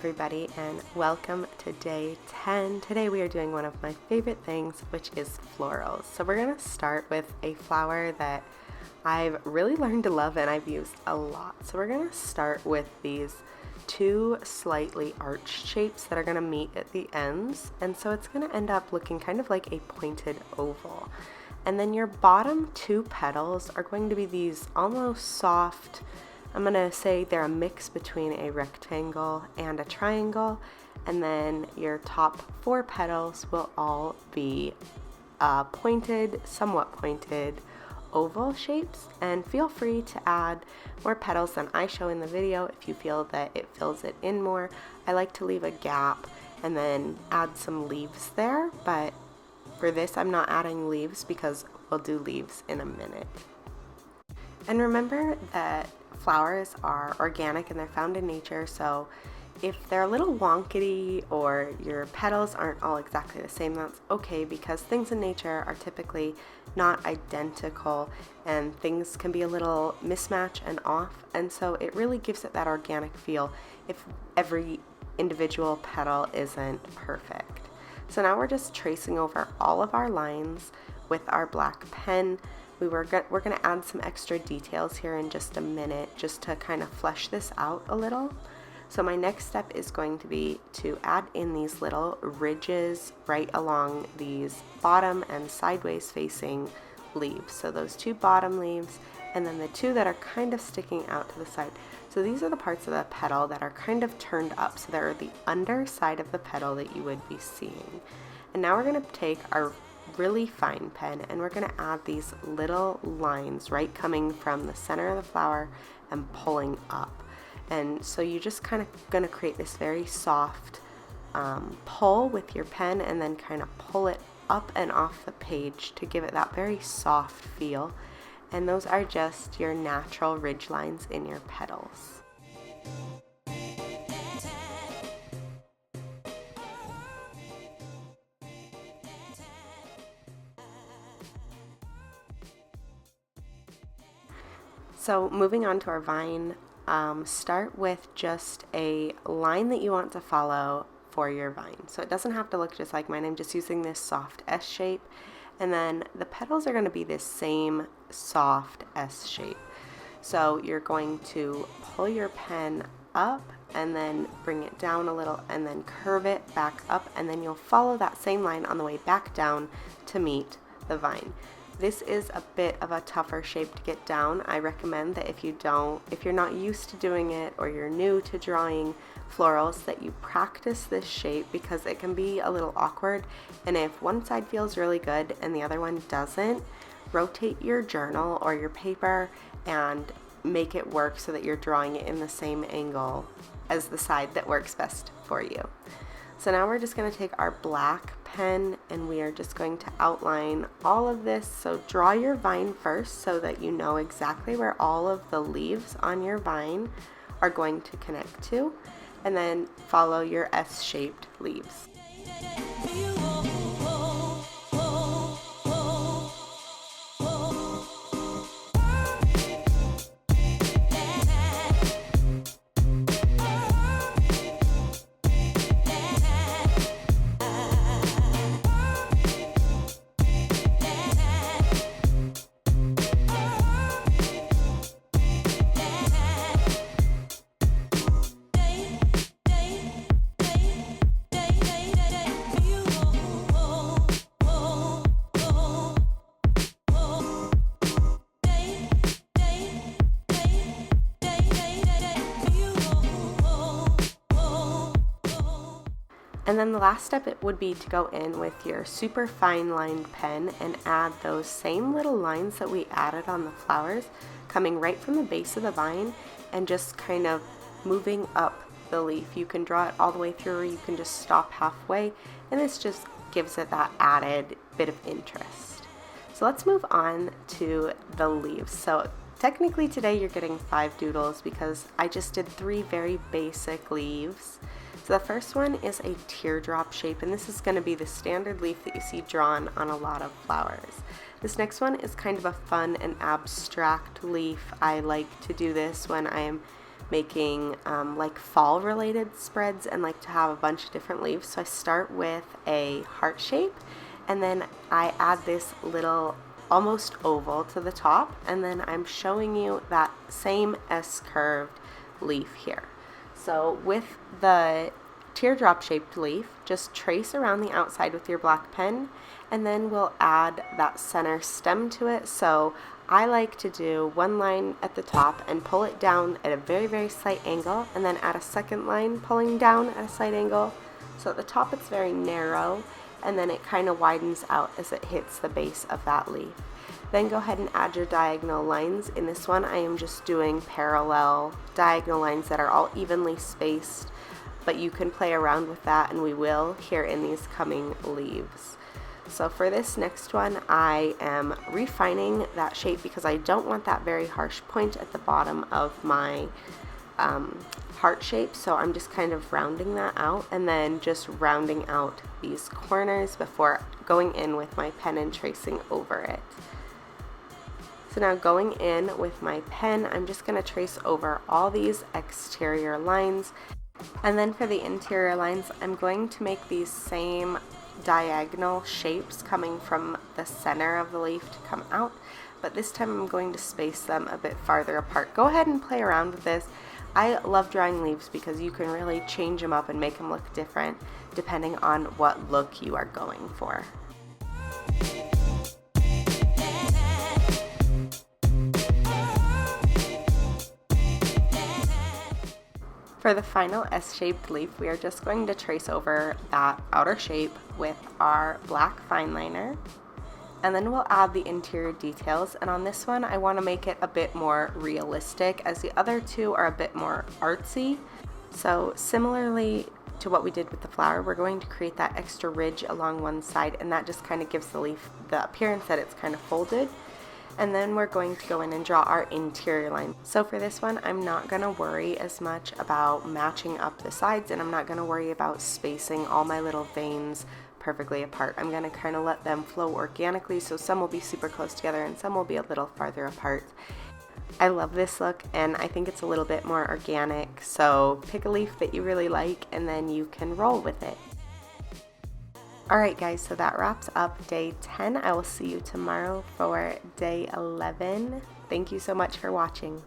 everybody, and welcome to day 10. Today we are doing one of my favorite things, which is florals. So we're going to start with a flower that I've really learned to love and I've used a lot. So we're going to start with these two slightly arched shapes that are going to meet at the ends, and so it's going to end up looking kind of like a pointed oval. And then your bottom two petals are going to be these almost soft, I'm going to say they're a mix between a rectangle and a triangle, and then your top four petals will all be pointed, somewhat pointed oval shapes. And feel free to add more petals than I show in the video if you feel that it fills it in more. I like to leave a gap and then add some leaves there, but for this I'm not adding leaves because we'll do leaves in a minute. And remember that flowers are organic and they're found in nature, so if they're a little wonkety or your petals aren't all exactly the same, that's okay, because things in nature are typically not identical and things can be a little mismatch and off, and so it really gives it that organic feel if every individual petal isn't perfect. So now we're just tracing over all of our lines with our black pen. We're going to add some extra details here in just a minute just to kind of flesh this out a little. So my next step is going to be to add in these little ridges right along these bottom and sideways facing leaves. So those two bottom leaves and then the two that are kind of sticking out to the side. So these are the parts of the petal that are kind of turned up. So they're the underside of the petal that you would be seeing. And now we're going to take our really fine pen and we're going to add these little lines right coming from the center of the flower and pulling up. And so you just kind of going to create this very soft pull with your pen and then kind of pull it up and off the page to give it that very soft feel. And those are just your natural ridge lines in your petals. So moving on to our vine, start with just a line that you want to follow for your vine. So it doesn't have to look just like mine. I'm just using this soft S shape. And then the petals are going to be this same soft S shape. So you're going to pull your pen up and then bring it down a little and then curve it back up. And then you'll follow that same line on the way back down to meet the vine. This is a bit of a tougher shape to get down. I recommend that if you're not used to doing it or you're new to drawing florals, that you practice this shape because it can be a little awkward. And if one side feels really good and the other one doesn't, rotate your journal or your paper and make it work so that you're drawing it in the same angle as the side that works best for you. So now we're just going to take our black pen and we are just going to outline all of this. So draw your vine first so that you know exactly where all of the leaves on your vine are going to connect to, and then follow your S-shaped leaves. And then the last step it would be to go in with your super fine lined pen and add those same little lines that we added on the flowers, coming right from the base of the vine and just kind of moving up the leaf. You can draw it all the way through or you can just stop halfway, and this just gives it that added bit of interest. So let's move on to the leaves. So technically today you're getting 5 doodles because I just did 3 very basic leaves. So the first one is a teardrop shape, and this is going to be the standard leaf that you see drawn on a lot of flowers. This next one is kind of a fun and abstract leaf. I like to do this when I am making like fall related spreads and like to have a bunch of different leaves. So I start with a heart shape, and then I add this little almost oval to the top, and then I'm showing you that same S-curved leaf here. So with the teardrop shaped leaf, just trace around the outside with your black pen, and then we'll add that center stem to it. So I like to do one line at the top and pull it down at a very, very slight angle, and then add a second line pulling down at a slight angle. So at the top it's very narrow, and then it kind of widens out as it hits the base of that leaf. Then go ahead and add your diagonal lines. In this one I am just doing parallel diagonal lines that are all evenly spaced, but you can play around with that, and we will here in these coming leaves. So for this next one, I am refining that shape because I don't want that very harsh point at the bottom of my heart shape. So I'm just kind of rounding that out, and then just rounding out these corners before going in with my pen and tracing over it. So now going in with my pen, I'm just going to trace over all these exterior lines. And then for the interior lines, I'm going to make these same diagonal shapes coming from the center of the leaf to come out, but this time I'm going to space them a bit farther apart. Go ahead and play around with this. I love drawing leaves because you can really change them up and make them look different depending on what look you are going for. For the final S-shaped leaf, we are just going to trace over that outer shape with our black fine liner, and then we'll add the interior details. And on this one I want to make it a bit more realistic, as the other two are a bit more artsy. So similarly to what we did with the flower, we're going to create that extra ridge along one side, and that just kind of gives the leaf the appearance that it's kind of folded. And then we're going to go in and draw our interior line. So for this one, I'm not going to worry as much about matching up the sides, and I'm not going to worry about spacing all my little veins perfectly apart. I'm going to kind of let them flow organically, so some will be super close together and some will be a little farther apart. I love this look, and I think it's a little bit more organic, so pick a leaf that you really like and then you can roll with it. Alright guys, so that wraps up day 10. I will see you tomorrow for day 11. Thank you so much for watching.